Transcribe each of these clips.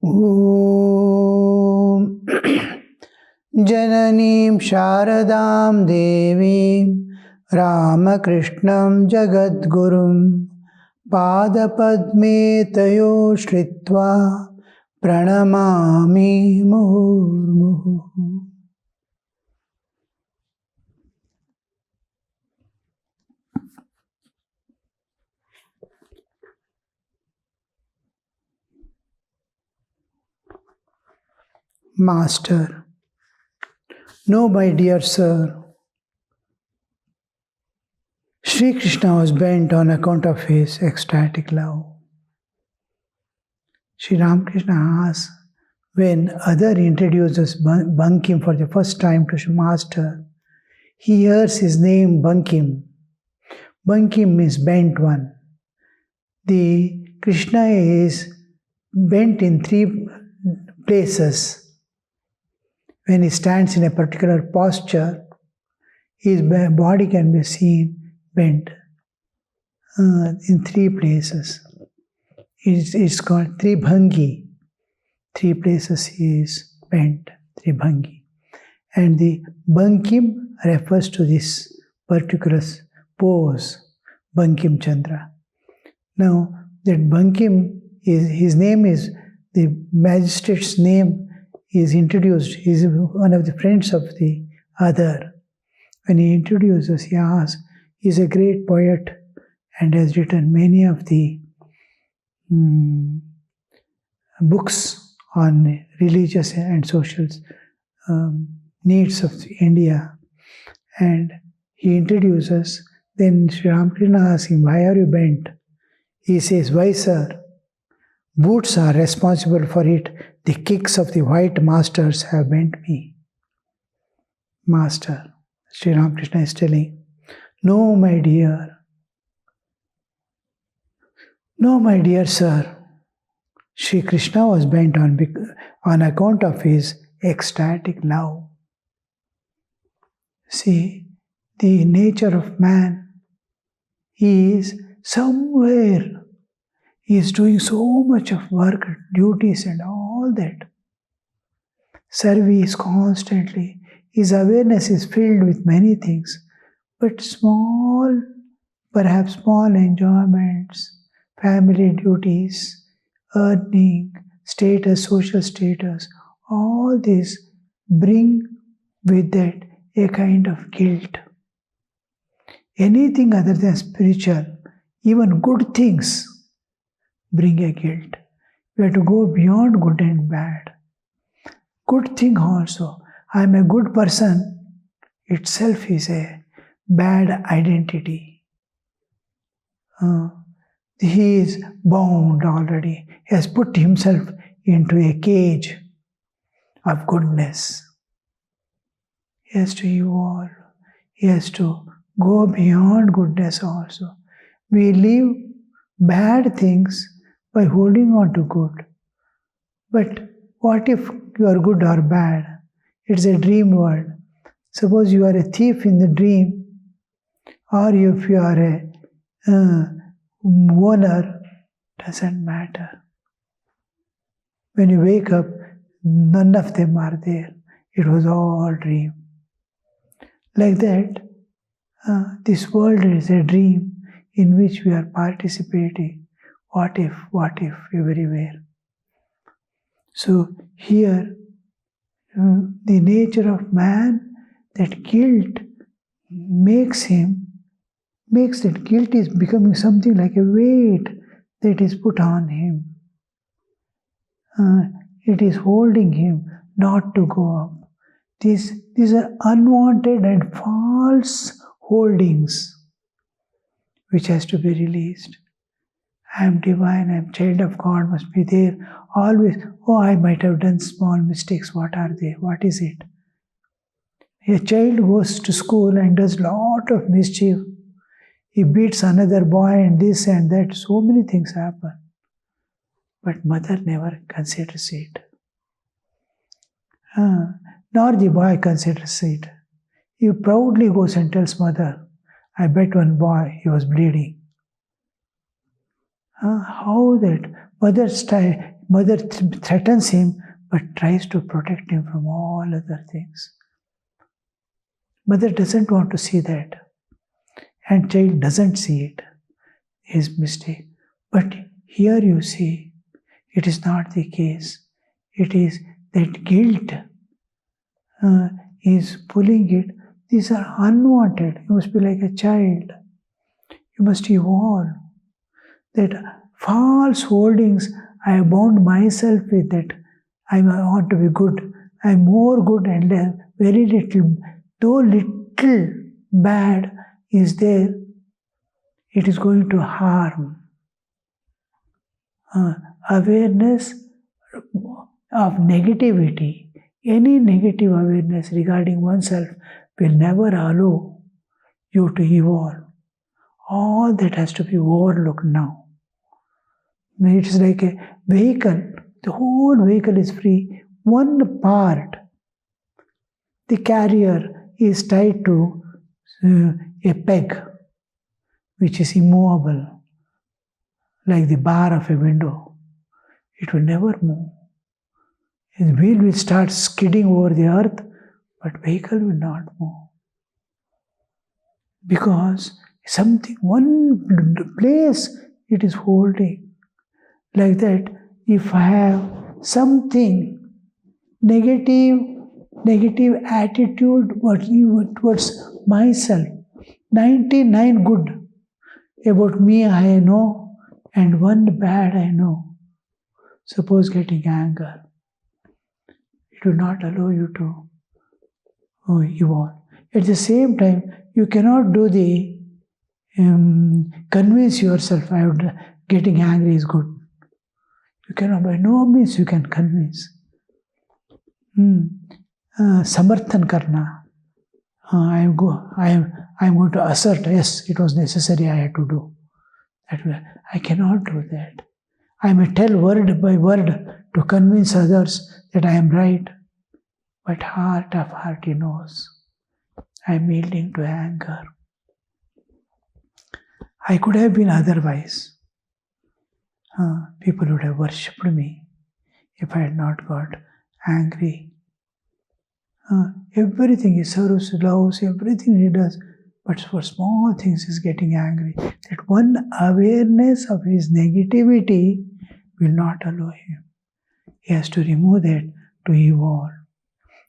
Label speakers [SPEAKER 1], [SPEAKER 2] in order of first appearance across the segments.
[SPEAKER 1] Om Jananim Sharadam Devim Ramakrishnam Jagadgurum Padapadme Tayo Shritva Pranamami Murmuhu. Master. No, my dear sir, Sri Krishna was bent on account of his ecstatic love. Sri Ramakrishna asks, when other introduces Bankim for the first time to Master, he hears his name Bankim. Bankim means bent one. The Krishna is bent in three places. When he stands in a particular posture, his body can be seen bent in three places. It's called Tribhangi. Three places he is bent, Tribhangi. And the Bankim refers to this particular pose, Bankim Chandra. Now, that Bankim, his name is, the magistrate's name is introduced. He is one of the friends of the other. When he introduces, he asks, he is a great poet and has written many of the books on religious and social needs of India. And he introduces, then Sri Ramakrishna asks him, why are you bent? He says, why sir? Boots are responsible for it. The kicks of the white masters have bent me. Master, Sri Ramakrishna is telling, no, my dear. No, my dear sir. Sri Krishna was bent on account of his ecstatic love. See, the nature of man is somewhere. He is doing so much of work, duties and all that. Service constantly. His awareness is filled with many things. But small, perhaps small enjoyments, family duties, earning, status, social status, all these bring with that a kind of guilt. Anything other than spiritual, even good things, bring a guilt. We have to go beyond good and bad. Good thing also. I am a good person itself is a bad identity. He is bound already. He has put himself into a cage of goodness. He has to evolve. He has to go beyond goodness also. We leave bad things by holding on to good. But what if you are good or bad? It's a dream world. Suppose you are a thief in the dream, or if you are a owner, doesn't matter. When you wake up, none of them are there. It was all dream. Like that, this world is a dream in which we are participating. What if, everywhere. So here, the nature of man, that guilt makes that guilt is becoming something like a weight that is put on him. It is holding him not to go up. These are unwanted and false holdings which has to be released. I am divine, I am child of God, must be there always. Oh, I might have done small mistakes. What are they? What is it? A child goes to school and does lot of mischief. He beats another boy and this and that. So many things happen. But mother never considers it. Nor the boy considers it. He proudly goes and tells mother, I bet one boy, he was bleeding. How that mother mother threatens him but tries to protect him from all other things. Mother doesn't want to see that, and child doesn't see it. His mistake. But here you see, it is not the case. It is that guilt is pulling it. These are unwanted. You must be like a child. You must evolve. That false holdings, I have bound myself with that. I want to be good. I am more good and very little. Though little bad is there, it is going to harm. Awareness of negativity, any negative awareness regarding oneself will never allow you to evolve. All that has to be overlooked now. It is like a vehicle. The whole vehicle is free. One part, the carrier is tied to a peg, which is immovable, like the bar of a window. It will never move. The wheel will start skidding over the earth, but vehicle will not move. Because something, one place it is holding. Like that, if I have something negative attitude towards myself, 99 good about me I know, and one bad I know. Suppose getting anger, it will not allow you to evolve. At the same time, you cannot do the convince yourself getting angry is good. You cannot, by no means you can convince. Samarthan karna. I am going to assert, yes, it was necessary, I had to do. That way, I cannot do that. I may tell word by word to convince others that I am right, but heart of heart he knows. I am yielding to anger. I could have been otherwise. People would have worshipped me if I had not got angry. Everything he serves, loves, everything he does, but for small things he's getting angry. That one awareness of his negativity will not allow him. He has to remove that to evolve.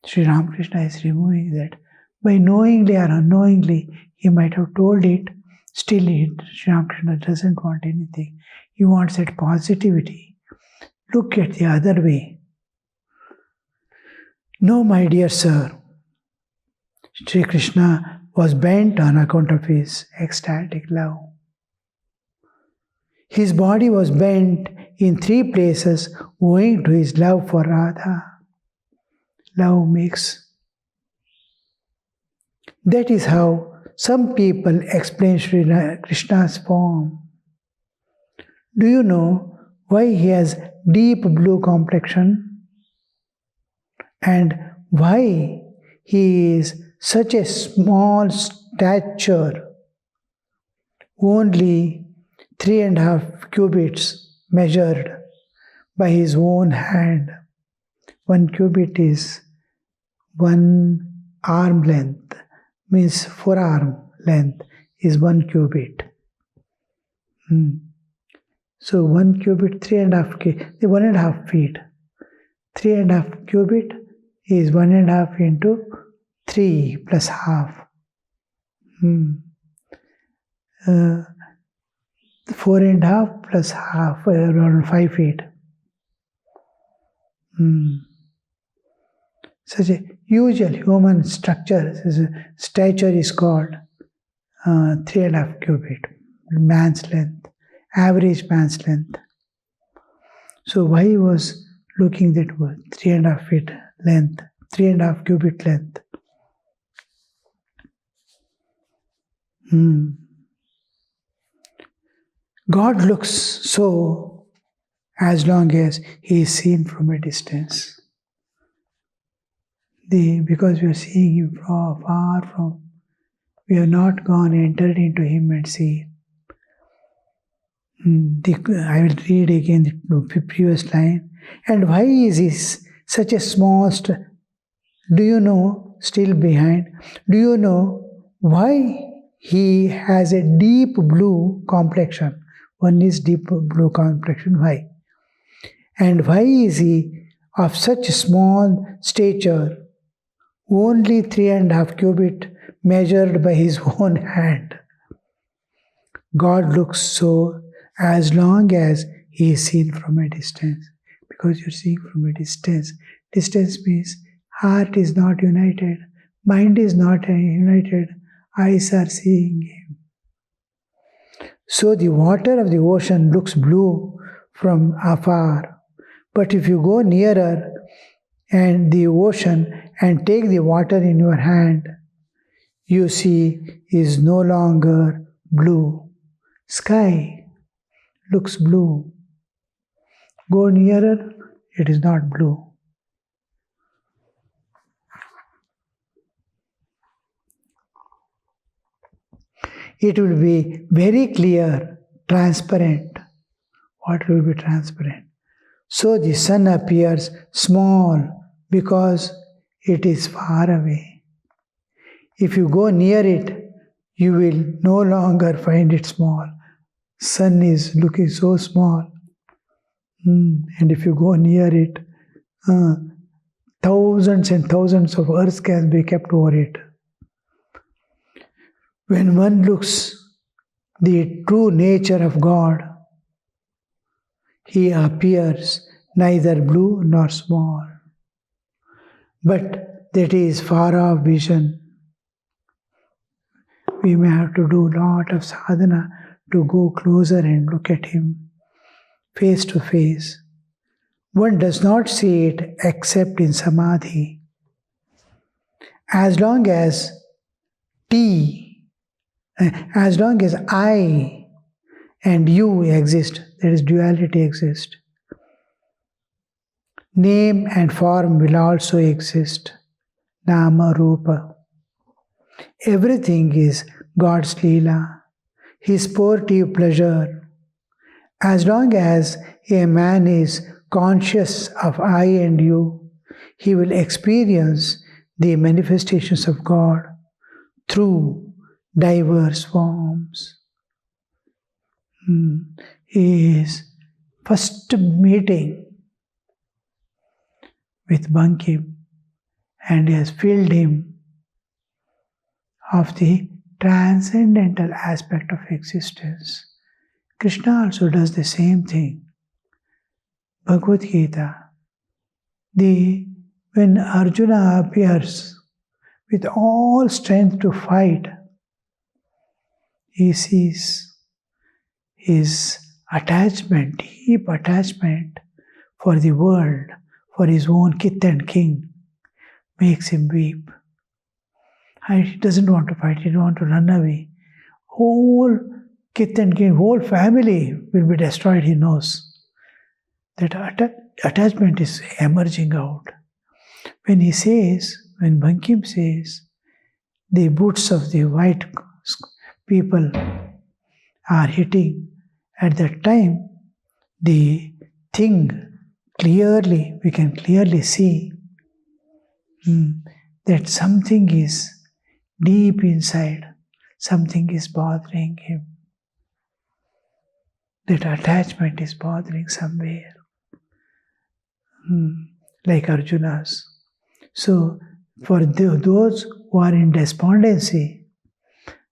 [SPEAKER 1] Sri Ramakrishna is removing that. By knowingly or unknowingly, he might have told it. Still, Sri Ramakrishna doesn't want anything. He wants that positivity. Look at the other way. No, my dear sir, Sri Krishna was bent on account of his ecstatic love. His body was bent in 3 places owing to his love for Radha. Love makes. That is how some people explain Sri Krishna's form. Do you know why he has deep blue complexion? And why he is such a small stature? Only 3.5 cubits measured by his own hand. 1 cubit is 1 arm length, means forearm length is 1 cubit. So 1 cubit, 1.5 feet. 3.5 cubit is 1.5 into 3 plus half. 4.5 plus half, around 5 feet. Such a usual human stature is called 3.5 cubit, man's length, average man's length. So why he was looking that 3.5 feet length, 3.5 cubit length? God looks so as long as he is seen from a distance. Because we are seeing him far from, we have not entered into him and seen. I will read again the previous line. And why is he such a small? Do you know? Still behind. Do you know why he has a deep blue complexion? One is deep blue complexion. Why? And why is he of such small stature? Only 3.5 cubit measured by his own hand. God looks so as long as he is seen from a distance. Because you're seeing from a distance. Distance means heart is not united, mind is not united, eyes are seeing him. So the water of the ocean looks blue from afar. But if you go nearer and the ocean and take the water in your hand, you see is no longer blue. Sky looks blue. Go nearer, it is not blue. It will be very clear, transparent. Water will be transparent. So the sun appears small because it is far away. If you go near it, you will no longer find it small. Sun is looking so small. And if you go near it, thousands and thousands of earths can be kept over it. When one looks the true nature of God, he appears neither blue nor small. But that is far-off vision. We may have to do a lot of sadhana to go closer and look at him face to face. One does not see it except in samadhi. As long as I and you exist, that is duality exists, name and form will also exist. Nama, Rupa. Everything is God's Leela, His sportive pleasure. As long as a man is conscious of I and you, he will experience the manifestations of God through diverse forms. His first meeting with Bankim, and he has filled him of the transcendental aspect of existence. Krishna also does the same thing. Bhagavad Gita, when Arjuna appears with all strength to fight, he sees his attachment, deep attachment for the world, for his own kith and king, makes him weep. He doesn't want to fight, he doesn't want to run away. Whole kith and king, whole family will be destroyed, he knows. That attachment is emerging out. When Bankim says, the boots of the white people are hitting, at that time, the thing we can clearly see that something is deep inside, something is bothering him. That attachment is bothering somewhere. Like Arjuna's. So, for those who are in despondency,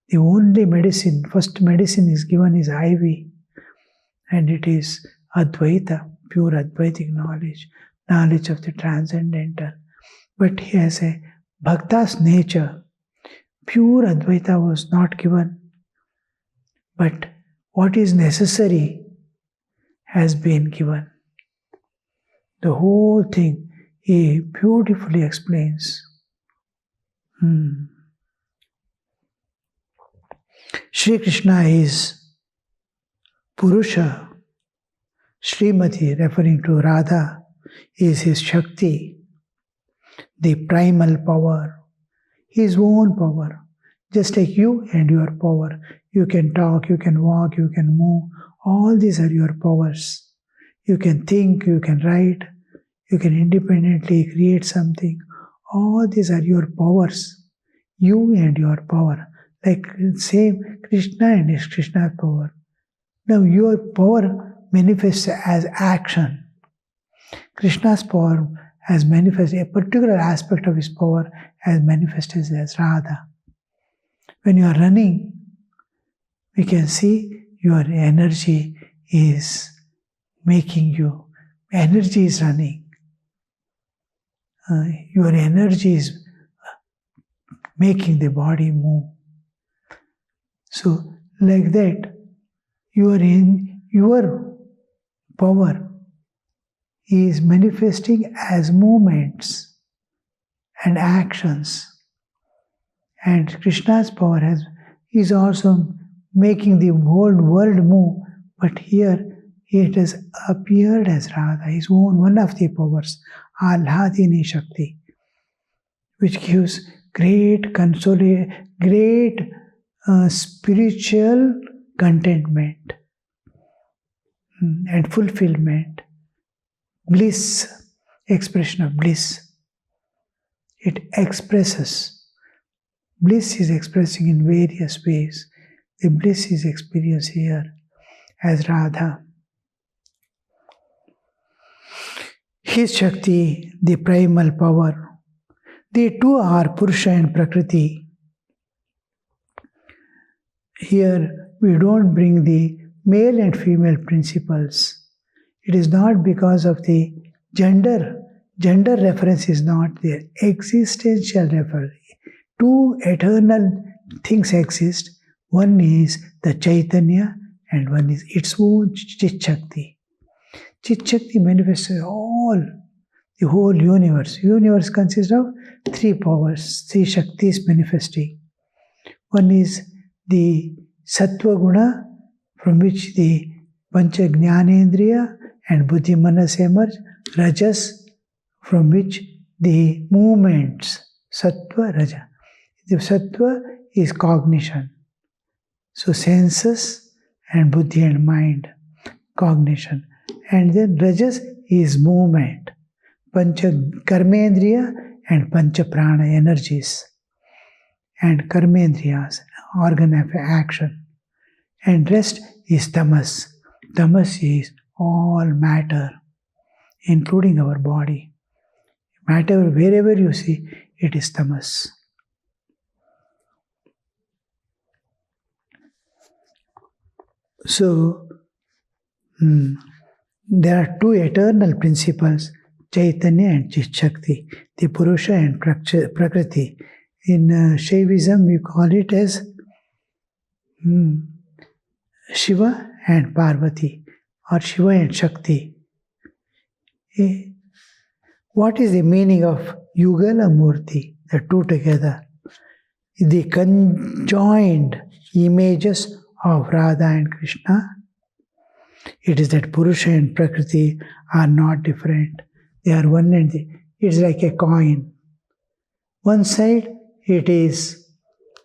[SPEAKER 1] the only medicine, first medicine is given is IV, and it is Advaita, pure Advaitic knowledge of the transcendental. But he has a Bhakta's nature. Pure Advaita was not given, but what is necessary has been given. The whole thing he beautifully explains. Shri Krishna is Purusha. Srimati, referring to Radha, is his Shakti, the primal power, his own power. Just like you and your power. You can talk, you can walk, you can move. All these are your powers. You can think, you can write, you can independently create something. All these are your powers. You and your power. Like same Krishna and his Krishna's power. Now your power manifests as action. Krishna's power has manifested, a particular aspect of his power has manifested as Radha. When you are running, we can see your energy is making you. Energy is running. Your energy is making the body move. So, like that, your power is manifesting as movements and actions. And Krishna's power is also making the whole world move, but here it has appeared as Radha, his own one of the powers, Alhadini Shakti, which gives great spiritual contentment and fulfillment, bliss, expression of bliss. It expresses. Bliss is expressing in various ways. The bliss is experienced here as Radha. His Shakti, the primal power. The two are Purusha and Prakriti. Here we don't bring the male and female principles. It is not because of the gender. Gender reference is not there. Existential reference. Two eternal things exist. One is the Chaitanya and one is its own Chit Shakti. Chit Shakti manifests the whole universe. Universe consists of three powers, three Shaktis manifesting. One is the Sattva Guna, from which the Pancha Jnanendriya and Buddhi Manas emerge. Rajas, from which the movements, Sattva, Raja. The Sattva is cognition. So senses and Buddhi and mind, cognition. And then Rajas is movement. Pancha Karmendriya and Pancha Prana, energies. And Karmendriyas, organ of action. And rest is Tamas. Tamas is all matter, including our body. Matter, wherever you see, it is Tamas. So, there are two eternal principles, Chaitanya and Chit Shakti, the Purusha and Prakriti. In Shaivism, we call it as Shiva and Parvati, or Shiva and Shakti. What is the meaning of Yugala Murti, the two together? The conjoined images of Radha and Krishna. It is that Purusha and Prakriti are not different. They are one and it's like a coin. One side it is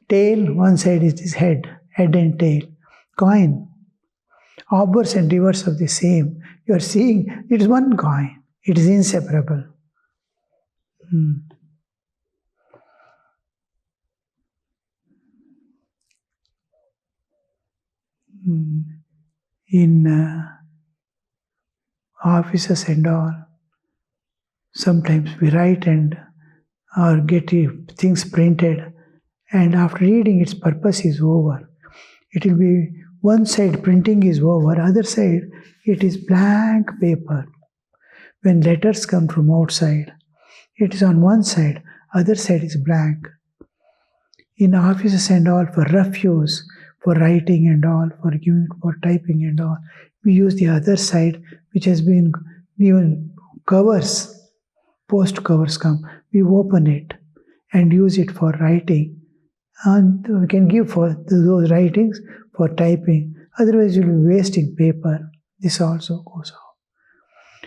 [SPEAKER 1] tail, one side it is head and tail. Coin. Obverse and reverse of the same. You are seeing it is one coin. It is inseparable. In offices and all, sometimes we write or get things printed, and after reading its purpose is over. It will be one side printing is over, other side it is blank paper. When letters come from outside, it is on one side, other side is blank. In offices and all, for rough use, for writing and all, for typing and all, we use the other side, which has been given covers, post covers come. We open it and use it for writing, and we can give for those writings for typing. Otherwise, you will be wasting paper. This also goes off.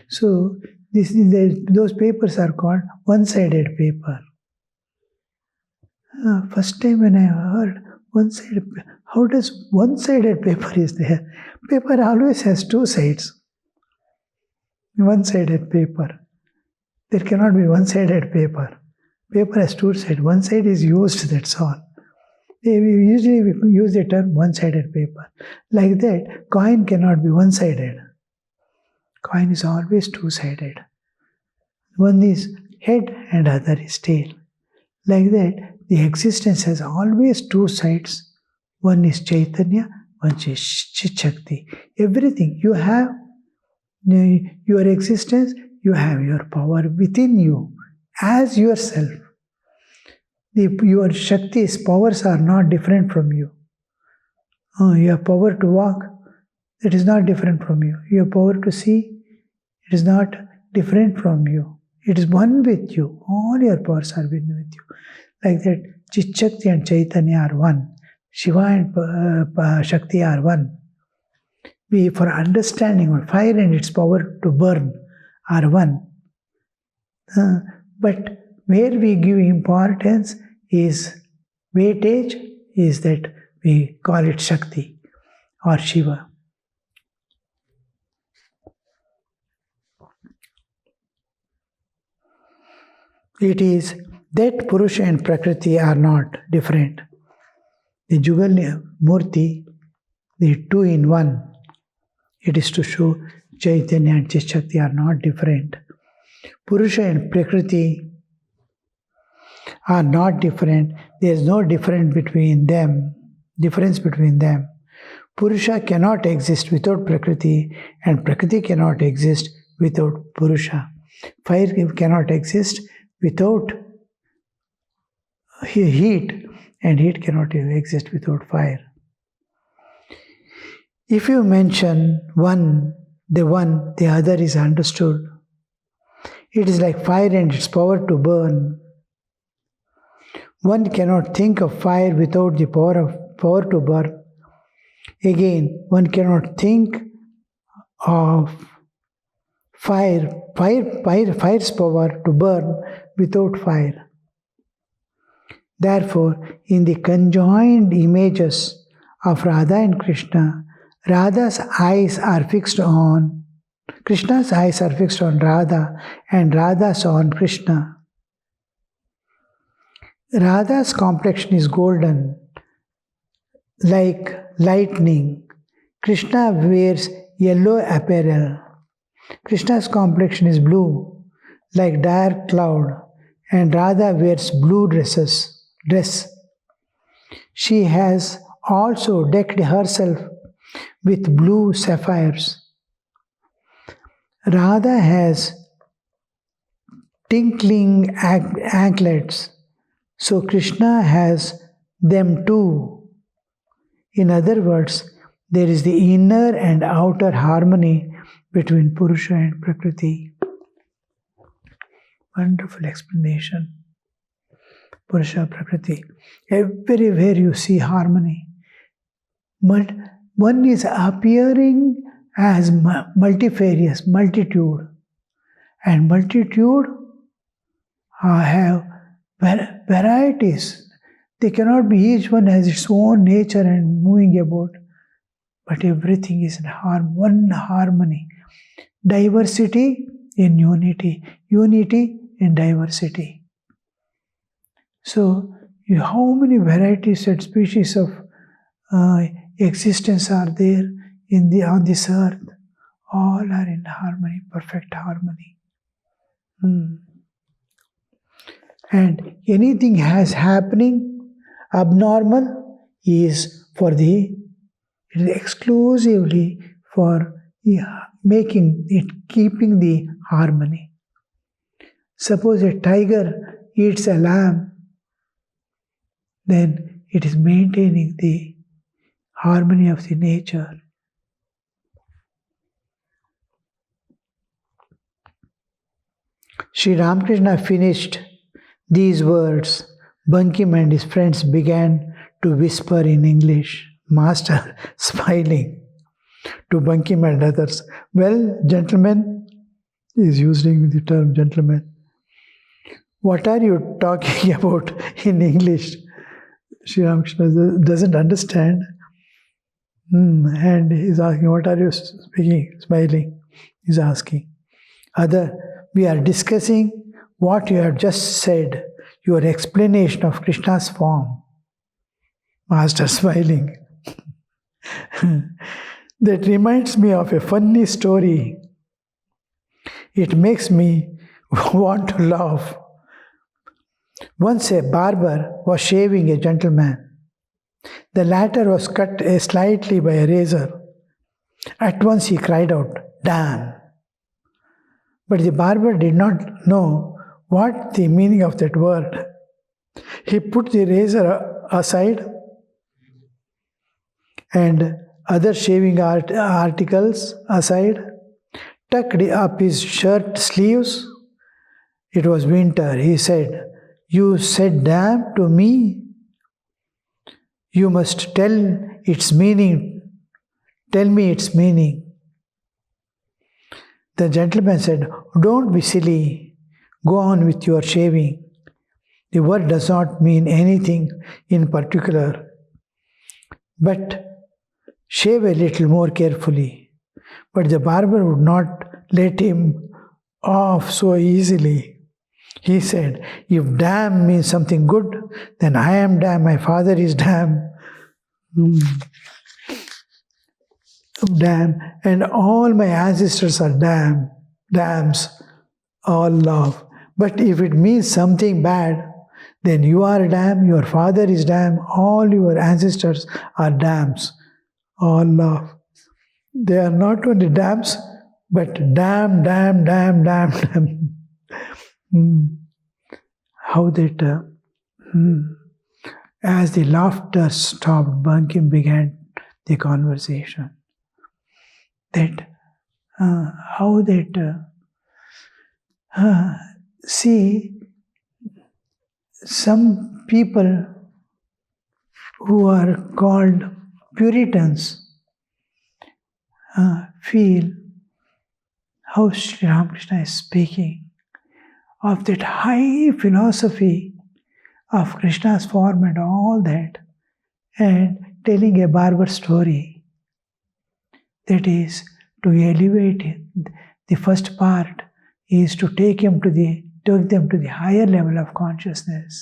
[SPEAKER 1] So those papers are called one-sided paper. First time when I heard one-sided, how does one-sided paper is there? Paper always has two sides. one-sided paper. There cannot be one-sided paper. Paper has two sides. One side is used, that's all. Usually we use the term one-sided paper. Like that, coin cannot be one-sided. Coin is always two-sided. One is head and other is tail. Like that, the existence has always two sides. One is Chaitanya, one is Shakti. Everything you have, your existence, you have your power within you as yourself. Your Shakti's powers are not different from you. You have power to walk, it is not different from you. You have power to see, it is not different from you. It is one with you. All your powers are one with you. Like that, Chit-Shakti and Chaitanya are one. Shiva and Shakti are one. For understanding, fire and its power to burn are one. But where we give importance is, weightage is that we call it Shakti or Shiva. It is that Purusha and Prakriti are not different. The Jugal Murti, the two in one, it is to show Chaitanya and Chit-Shakti are not different. Purusha and Prakriti are not different. There is no difference between them. Purusha cannot exist without Prakriti, and Prakriti cannot exist without Purusha. Fire cannot exist without heat, and heat cannot exist without fire. If you mention the other is understood. It is like fire and its power to burn. One cannot think of fire without the power to burn. Again, one cannot think of fire's power to burn without fire. Therefore, in the conjoined images of Radha and Krishna, Krishna's eyes are fixed on Radha and Radha's on Krishna. Radha's complexion is golden, like lightning. Krishna wears yellow apparel. Krishna's complexion is blue, like dark cloud, and Radha wears blue dress. She has also decked herself with blue sapphires. Radha has tinkling anklets, so Krishna has them too. In other words, there is the inner and outer harmony between Purusha and Prakriti. Wonderful explanation. Purusha, Prakriti. Everywhere you see harmony. But one is appearing as multifarious, multitude. And multitude have varieties. They cannot be, each one has its own nature and moving about. But everything is in one harmony. Diversity in unity. Unity in diversity. So, how many varieties and species of existence are there on this earth? All are in harmony, perfect harmony. And anything has happening abnormal is exclusively for keeping the harmony. Suppose a tiger eats a lamb, then it is maintaining the harmony of the nature. Sri Ramakrishna finished these words. Bankim and his friends began to whisper in English. Master, smiling to Bankim and others. Well, gentlemen, he is using the term gentlemen. What are you talking about in English? Sri Ramakrishna doesn't understand. And he's asking, what are you speaking? Smiling. He's asking. We are discussing what you have just said, your explanation of Krishna's form. Master smiling. That reminds me of a funny story. It makes me want to laugh. Once a barber was shaving a gentleman. The latter was cut slightly by a razor. At once he cried out, "Damn!" But the barber did not know what the meaning of that word. He put the razor aside and other shaving articles aside, tucked up his shirt sleeves. It was winter. He said, "You said damn to me? You must tell its meaning. Tell me its meaning." The gentleman said, "Don't be silly. Go on with your shaving. The word does not mean anything in particular. But shave a little more carefully." But the barber would not let him off so easily. He said, "If damn means something good, then I am damn, my father is damn. Damn, and all my ancestors are dams, all love. But if it means something bad, then you are damn, your father is damn, all your ancestors are dams, all love." They are not only dams, but damn. How that, as the laughter stopped, Bankim began the conversation. See, some people who are called Puritans feel how Sri Ramakrishna is speaking of that high philosophy of Krishna's form and all that, and telling a barber story. That is to elevate him. The first part is to take them to the higher level of consciousness.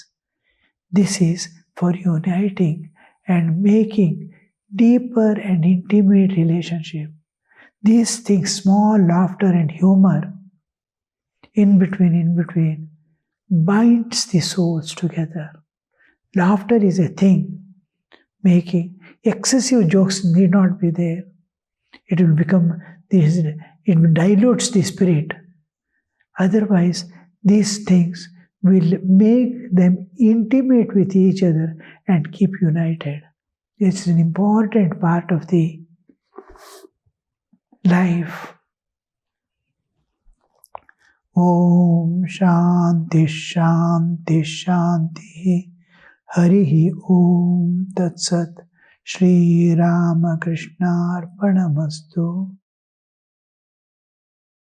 [SPEAKER 1] This is for uniting and making deeper and intimate relationship. These things, small laughter and humor, in between, binds the souls together. Laughter is a thing. Making excessive jokes need not be there. It will become this. It dilutes the spirit. Otherwise, these things will make them intimate with each other and keep united. It's an important part of the life. Om Shanti Shanti Shanti Harihi Om Tat Sat Shri Ramakrishna Arpanamastu.